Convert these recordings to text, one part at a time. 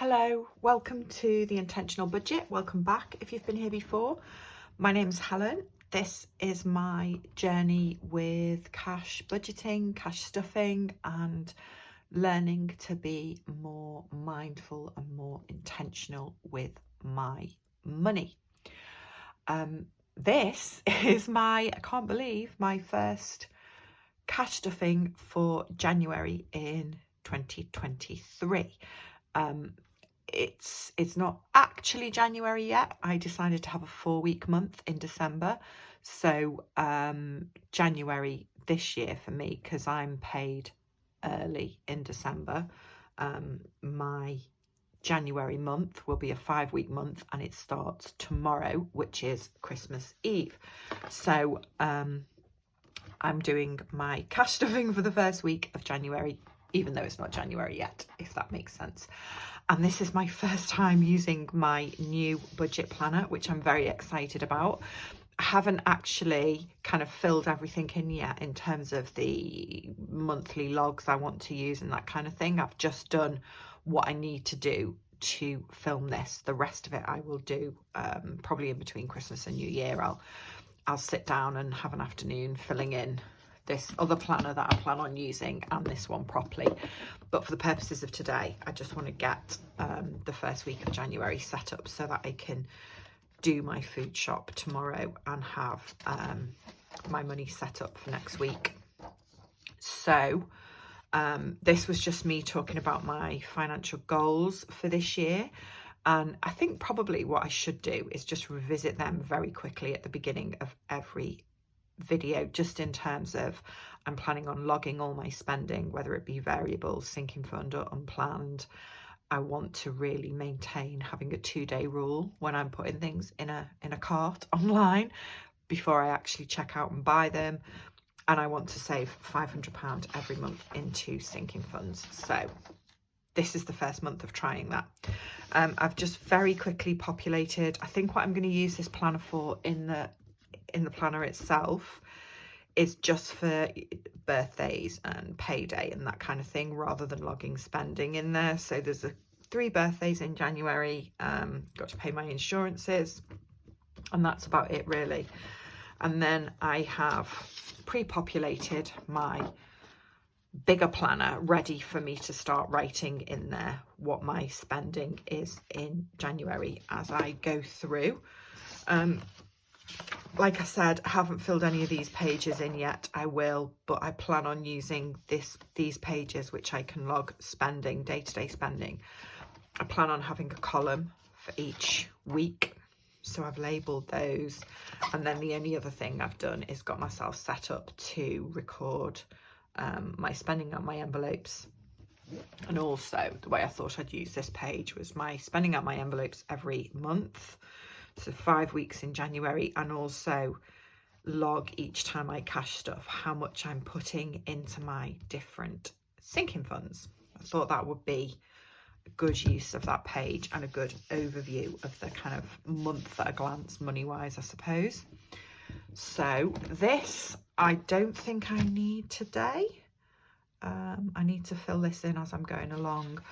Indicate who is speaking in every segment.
Speaker 1: Hello, welcome to the Intentional Budget. Welcome back if you've been here before. My name's Helen. This is my journey with cash budgeting, cash stuffing, and learning to be more mindful and more intentional with my money. This is I can't believe, my first cash stuffing for January in 2023. It's not actually January yet. I decided to have a 4-week month in December. So January this year for me, because I'm paid early in December, my January month will be a 5-week month and it starts tomorrow, which is Christmas Eve. So I'm doing my cash stuffing for the first week of January, even though it's not January yet, if that makes sense. And this is my first time using my new budget planner, which I'm very excited about. I haven't actually kind of filled everything in yet in terms of the monthly logs I want to use and that kind of thing. I've just done what I need to do to film this. The rest of it I will do probably in between Christmas and New Year. I'll sit down and have an afternoon filling in this other planner that I plan on using and this one properly. But for the purposes of today, I just want to get the first week of January set up so that I can do my food shop tomorrow and have my money set up for next week. So this was just me talking about my financial goals for this year. And I think probably what I should do is just revisit them very quickly at the beginning of every video, just in terms of I'm planning on logging all my spending, whether it be variable, sinking fund or unplanned. I want to really maintain having a 2-day rule when I'm putting things in a cart online before I actually check out and buy them. And I want to save £500 every month into sinking funds. So this is the first month of trying that. I've just very quickly populated. I think what I'm going to use this planner for in the planner itself is just for birthdays and payday and that kind of thing, rather than logging spending in there. So there's 3 birthdays in January, got to pay my insurances, and that's about it really. And then I have pre-populated my bigger planner ready for me to start writing in there what my spending is in January as I go through. Like I said, I haven't filled any of these pages in yet. I will, but I plan on using these pages, which I can log spending, day-to-day spending. I plan on having a column for each week. So I've labelled those. And then the only other thing I've done is got myself set up to record my spending on my envelopes. And also the way I thought I'd use this page was my spending on my envelopes every month. So 5 weeks in January, and also log each time I cash stuff how much I'm putting into my different sinking funds. I thought that would be a good use of that page and a good overview of the kind of month at a glance, money-wise, I suppose. So this, I don't think I need today. I need to fill this in as I'm going along,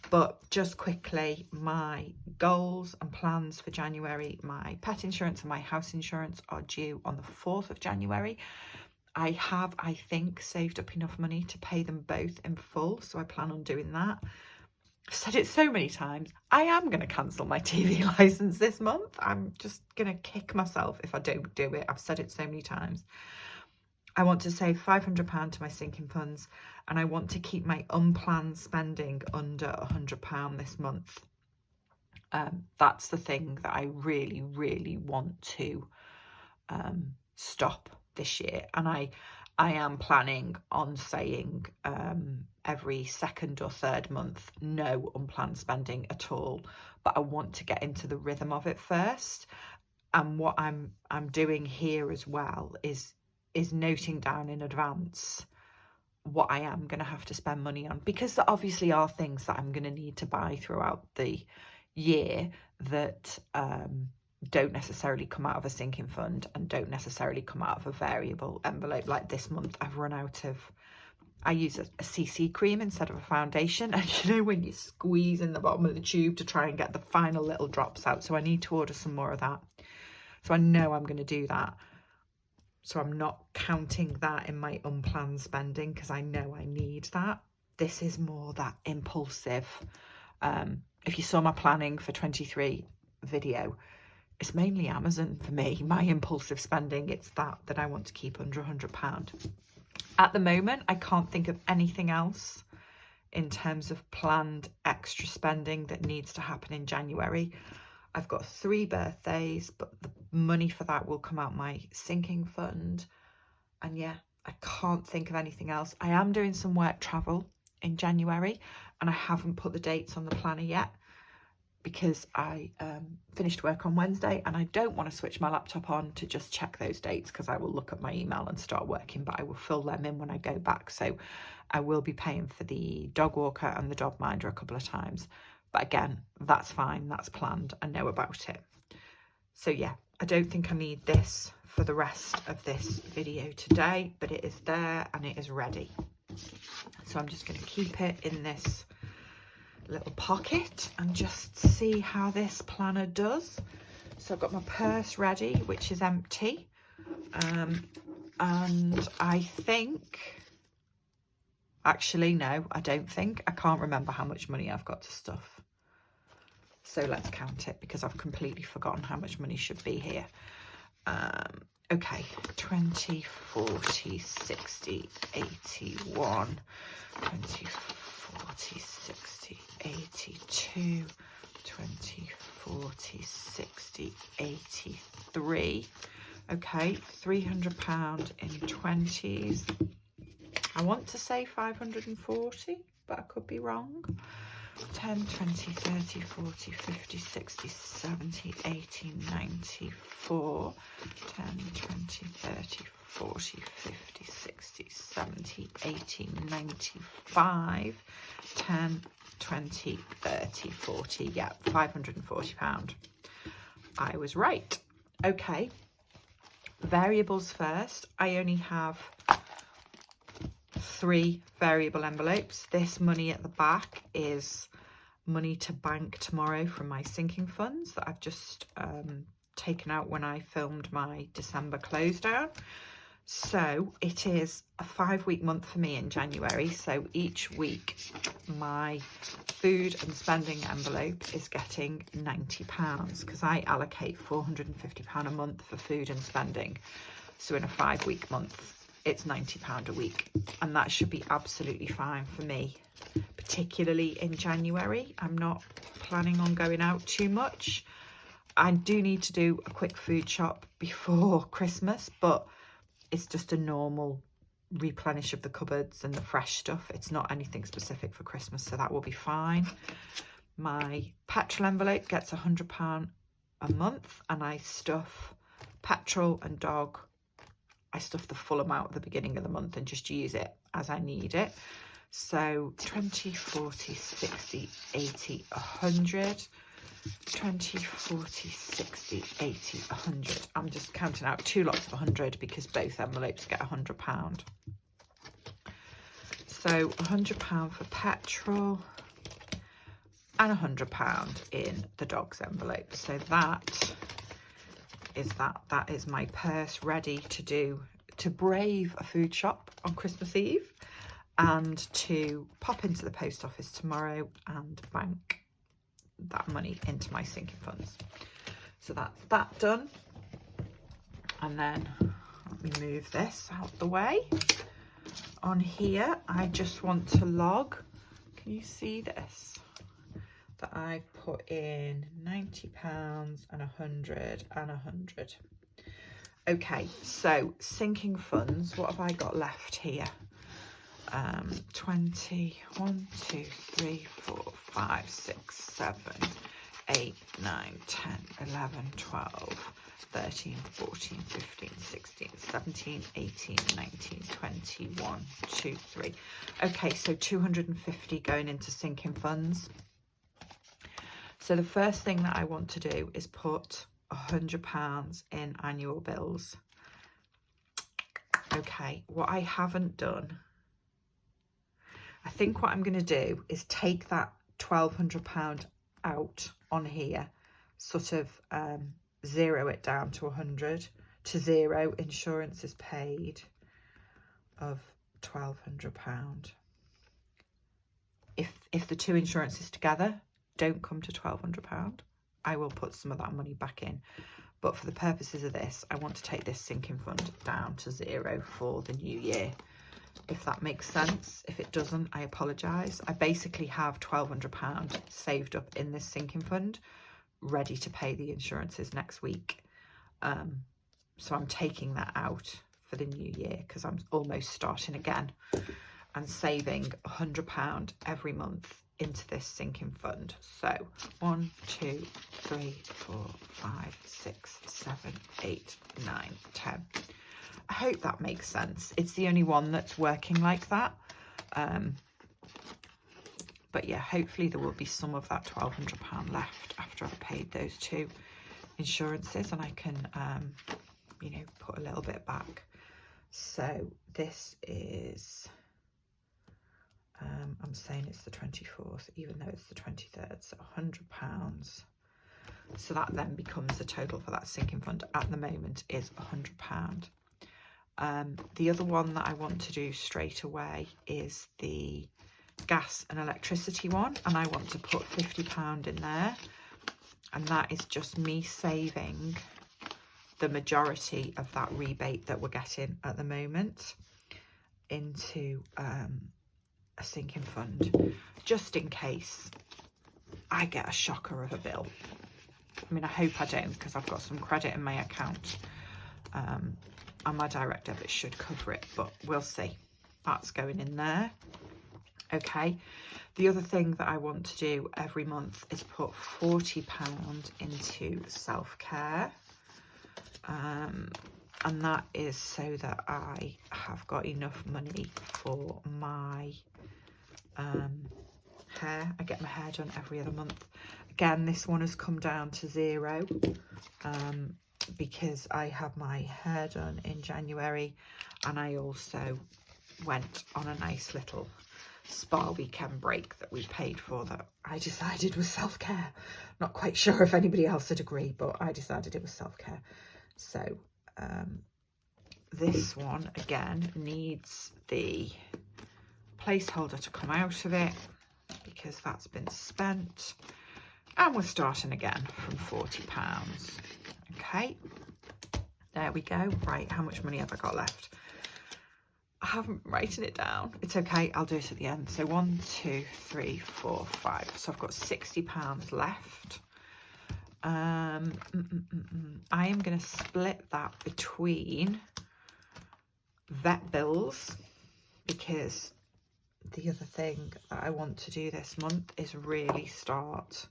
Speaker 1: but just quickly, my goals and plans for January. My pet insurance and my house insurance are due on the 4th of January. I have, I think, saved up enough money to pay them both in full, so I plan on doing that. I've said it so many times, I am going to cancel my TV license this month. I'm just going to kick myself if I don't do it. I've said it so many times. I want to save £500 to my sinking funds, and I want to keep my unplanned spending under £100 this month. That's the thing that I really, really want to stop this year. And I am planning on saying every second or third month, no unplanned spending at all. But I want to get into the rhythm of it first. And what I'm doing here as well is noting down in advance what I am going to have to spend money on, because there obviously are things that I'm going to need to buy throughout the year that don't necessarily come out of a sinking fund and don't necessarily come out of a variable envelope. Like this month, I've run out of I use a CC cream instead of a foundation. And you know when you squeeze in the bottom of the tube to try and get the final little drops out. So I need to order some more of that. So I know I'm going to do that. So I'm not counting that in my unplanned spending because I know I need that. This is more that impulsive. If you saw my planning for 23 video, it's mainly Amazon for me. My impulsive spending, it's that I want to keep under £100. At the moment, I can't think of anything else in terms of planned extra spending that needs to happen in January. I've got 3 birthdays, but the money for that will come out my sinking fund. And yeah, I can't think of anything else. I am doing some work travel in January, and I haven't put the dates on the planner yet because I finished work on Wednesday and I don't want to switch my laptop on to just check those dates because I will look at my email and start working, but I will fill them in when I go back. So I will be paying for the dog walker and the dog minder a couple of times. But again, that's fine. That's planned. I know about it. So yeah, I don't think I need this for the rest of this video today, but it is there and it is ready. So I'm just going to keep it in this little pocket and just see how this planner does. So I've got my purse ready, which is empty. And I think, actually, no, I don't think. I can't remember how much money I've got to stuff. So let's count it because I've completely forgotten how much money should be here. Okay, 20, 40, 60, 81, 20, 40, 60, 82, 20, 40, 60, 83. Okay, £300 in 20s. I want to say 540, but I could be wrong. 10, 20, 30, 40, 50, 60, 70, 80, 94, 10, 20, 30, 40, 50, 60, 70, 80, 95, 10, 20, 30, 40, yeah, £540. I was right. Okay, variables first. I only have 3 variable envelopes. This money at the back is money to bank tomorrow from my sinking funds that I've just taken out when I filmed my December close down. So it is a 5-week month for me in January. So each week my food and spending envelope is getting £90 because I allocate £450 a month for food and spending. So in a 5-week month, it's £90 a week, and that should be absolutely fine for me, particularly in January. I'm not planning on going out too much. I do need to do a quick food shop before Christmas, but it's just a normal replenish of the cupboards and the fresh stuff. It's not anything specific for Christmas, so that will be fine. My petrol envelope gets £100 a month, and I stuff petrol and dog. I stuff the full amount at the beginning of the month and just use it as I need it. So 20, 40, 60, 80, 100, 20, 40, 60, 80, 100. I'm just counting out 2 lots of 100 because both envelopes get £100. So £100 for petrol and £100 in the dog's envelope. So that is my purse ready to brave a food shop on Christmas Eve and to pop into the post office tomorrow and bank that money into my sinking funds. So that's that done. And then let me move this out the way. On here, I just want to log, can you see this? That I put in £90 and 100 and 100. Okay, so sinking funds, what have I got left here? 20, 1, 2, 3, 4, 5, 6, 7, 8, 9, 10, 11, 12, 13, 14, 15, 16, 17, 18, 19, 20, 1, 2, 3. Okay, so 250 going into sinking funds. So the first thing that I want to do is put £100 in annual bills. Okay, what I haven't done I think what I'm going to do is take that £1,200 out on here, sort of zero it down to 100 to zero. Insurance is paid of £1,200. If the two insurances together don't come to £1,200, I will put some of that money back in. But for the purposes of this, I want to take this sinking fund down to zero for the new year. If that makes sense. If it doesn't, I apologise. I basically have £1,200 saved up in this sinking fund, ready to pay the insurances next week. So I'm taking that out for the new year because I'm almost starting again and saving £100 every month into this sinking fund. So 1, 2, 3, 4, 5, 6, 7, 8, 9, 10. I hope that makes sense. It's the only one that's working like that. But yeah, hopefully there will be some of that £1,200 left after I've paid those two insurances, and I can, you know, put a little bit back. So this is, I'm saying it's the 24th, even though it's the 23rd, so £100. So that then becomes the total for that sinking fund at the moment is £100. The other one that I want to do straight away is the gas and electricity one, and I want to put £50 in there, and that is just me saving the majority of that rebate that we're getting at the moment into a sinking fund, just in case I get a shocker of a bill. I mean, I hope I don't, because I've got some credit in my account, and my direct debit should cover it, but we'll see. That's going in there. Okay, the other thing that I want to do every month is put £40 into self-care, and that is so that I have got enough money for my hair. I get my hair done every other month. Again, this one has come down to zero because I have my hair done in January, and I also went on a nice little spa weekend break that we paid for, that I decided was self-care. Not quite sure if anybody else would agree, but I decided it was self-care. So this one again needs the placeholder to come out of it because that's been spent, and we're starting again from £40. Okay, there we go. Right, how much money have I got left? I haven't written it down. It's okay, I'll do it at the end. So 1, 2, 3, 4, 5. So I've got £60 left. I am going to split that between vet bills, because the other thing that I want to do this month is really start,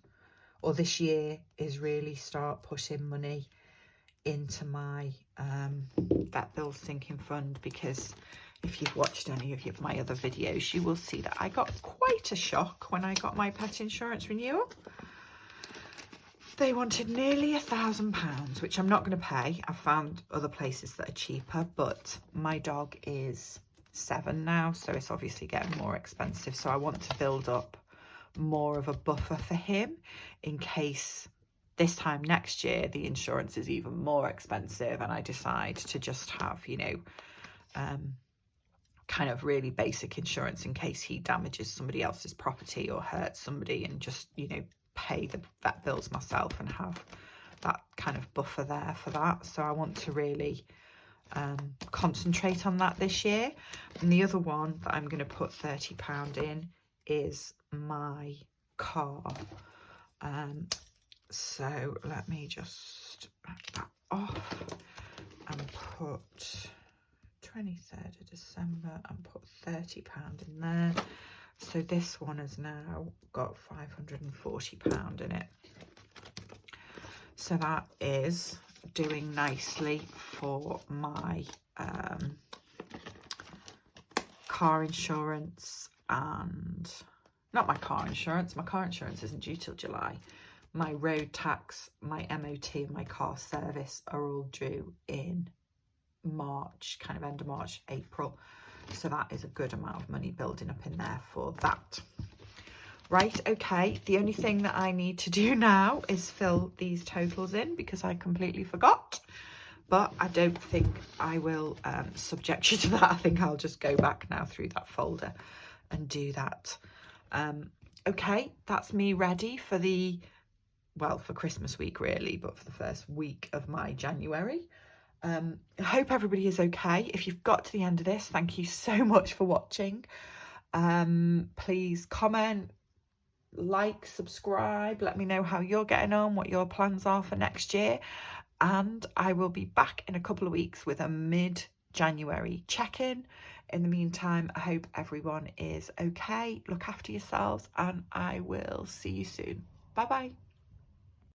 Speaker 1: or this year is really start putting money into my vet bill sinking fund, because if you've watched any of my other videos, you will see that I got quite a shock when I got my pet insurance renewal. They wanted nearly £1,000, which I'm not going to pay. I've found other places that are cheaper, but my dog is 7 now, so it's obviously getting more expensive. So I want to build up more of a buffer for him in case this time next year the insurance is even more expensive and I decide to just have, you know, kind of really basic insurance in case he damages somebody else's property or hurts somebody, and just, you know, pay the vet bills myself and have that kind of buffer there for that. So I want to really concentrate on that this year. And the other one that I'm going to put £30 in is my car. So let me just back that off and put 23rd of December and put £30 in there. So this one has now got £540 in it. So that is doing nicely for my car insurance, and not my car insurance. My car insurance isn't due till July. My road tax, my MOT and my car service are all due in March, kind of end of March, April. So that is a good amount of money building up in there for that. Right, okay, the only thing that I need to do now is fill these totals in because I completely forgot. But I don't think I will subject you to that. I think I'll just go back now through that folder and do that. Okay, that's me ready for for Christmas week really, but for the first week of my January. I hope everybody is okay. If you've got to the end of this, thank you so much for watching. Please comment, like, subscribe, let me know how you're getting on, what your plans are for next year. And I will be back in a couple of weeks with a mid-January check-in. In the meantime, I hope everyone is okay. Look after yourselves and I will see you soon. Bye bye.